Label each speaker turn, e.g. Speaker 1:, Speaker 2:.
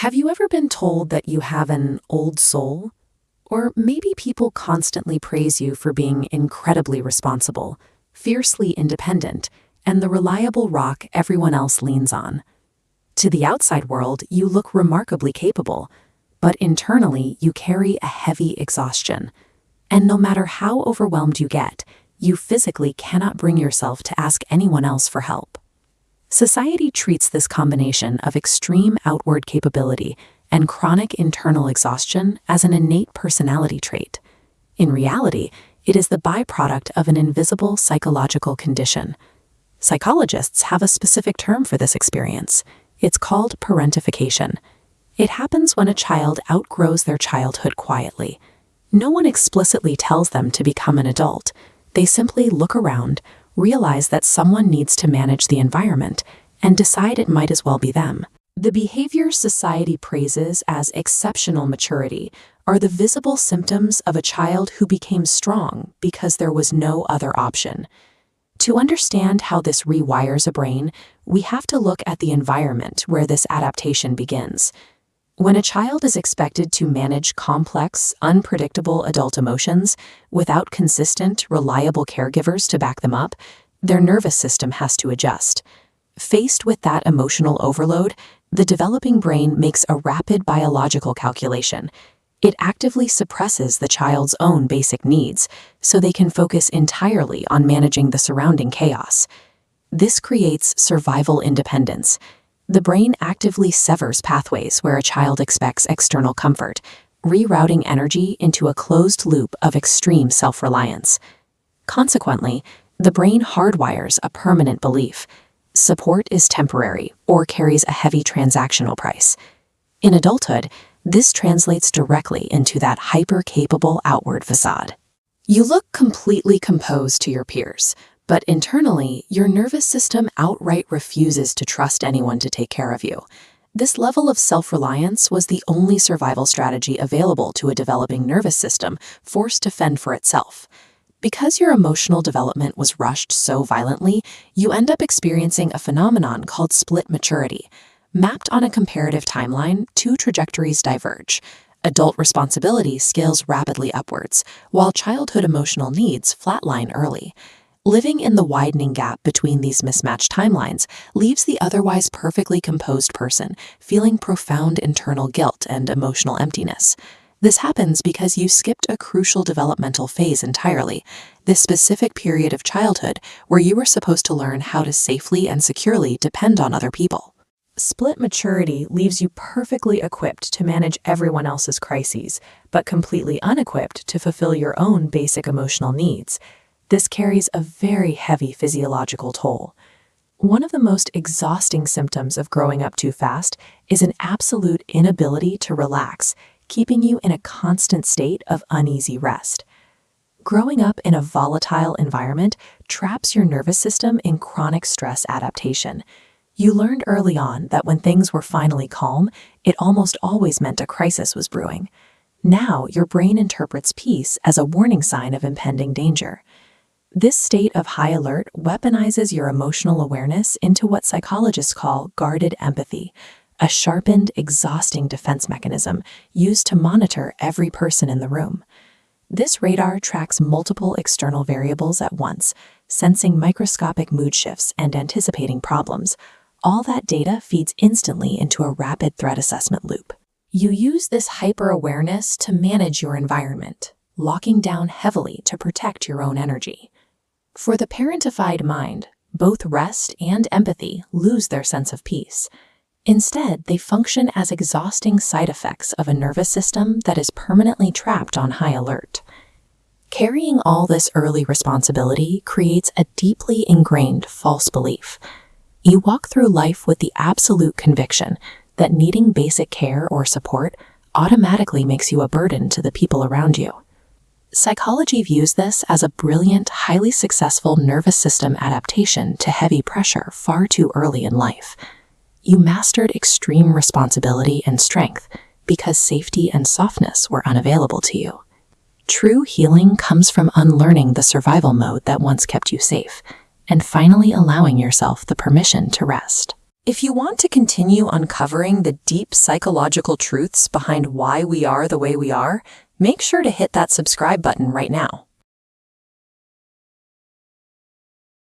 Speaker 1: Have you ever been told that you have an old soul? Or maybe people constantly praise you for being incredibly responsible, fiercely independent, and the reliable rock everyone else leans on. To the outside world, you look remarkably capable, but internally you carry a heavy exhaustion. And no matter how overwhelmed you get, you physically cannot bring yourself to ask anyone else for help. Society treats this combination of extreme outward capability and chronic internal exhaustion as an innate personality trait. In reality, it is the byproduct of an invisible psychological condition. Psychologists have a specific term for this experience. It's called parentification. It happens when a child outgrows their childhood quietly. No one explicitly tells them to become an adult. They simply look around, realize that someone needs to manage the environment, and decide it might as well be them. The behaviors society praises as exceptional maturity are the visible symptoms of a child who became strong because there was no other option. To understand how this rewires a brain, we have to look at the environment where this adaptation begins. When a child is expected to manage complex, unpredictable adult emotions without consistent, reliable caregivers to back them up, their nervous system has to adjust. Faced with that emotional overload, the developing brain makes a rapid biological calculation. It actively suppresses the child's own basic needs so they can focus entirely on managing the surrounding chaos. This creates survival independence. The brain actively severs pathways where a child expects external comfort, rerouting energy into a closed loop of extreme self-reliance. Consequently, the brain hardwires a permanent belief: support is temporary or carries a heavy transactional price. In adulthood, this translates directly into that hyper-capable outward facade. You look completely composed to your peers, but internally, your nervous system outright refuses to trust anyone to take care of you. This level of self-reliance was the only survival strategy available to a developing nervous system forced to fend for itself. Because your emotional development was rushed so violently, you end up experiencing a phenomenon called split maturity. Mapped on a comparative timeline, two trajectories diverge. Adult responsibility scales rapidly upwards, while childhood emotional needs flatline early. Living in the widening gap between these mismatched timelines leaves the otherwise perfectly composed person feeling profound internal guilt and emotional emptiness. This happens because you skipped a crucial developmental phase entirely, this specific period of childhood where you were supposed to learn how to safely and securely depend on other people. Split maturity leaves you perfectly equipped to manage everyone else's crises, but completely unequipped to fulfill your own basic emotional needs. This carries a very heavy physiological toll. One of the most exhausting symptoms of growing up too fast is an absolute inability to relax, keeping you in a constant state of uneasy rest. Growing up in a volatile environment traps your nervous system in chronic stress adaptation. You learned early on that when things were finally calm, it almost always meant a crisis was brewing. Now, your brain interprets peace as a warning sign of impending danger. This state of high alert weaponizes your emotional awareness into what psychologists call guarded empathy, a sharpened, exhausting defense mechanism used to monitor every person in the room. This radar tracks multiple external variables at once, sensing microscopic mood shifts and anticipating problems. All that data feeds instantly into a rapid threat assessment loop. You use this hyper-awareness to manage your environment, locking down heavily to protect your own energy. For the parentified mind, both rest and empathy lose their sense of peace. Instead, they function as exhausting side effects of a nervous system that is permanently trapped on high alert. Carrying all this early responsibility creates a deeply ingrained false belief. You walk through life with the absolute conviction that needing basic care or support automatically makes you a burden to the people around you. Psychology views this as a brilliant, highly successful nervous system adaptation to heavy pressure far too early in life. You mastered extreme responsibility and strength because safety and softness were unavailable to you. True healing comes from unlearning the survival mode that once kept you safe, and finally allowing yourself the permission to rest. If you want to continue uncovering the deep psychological truths behind why we are the way we are, make sure to hit that subscribe button right now.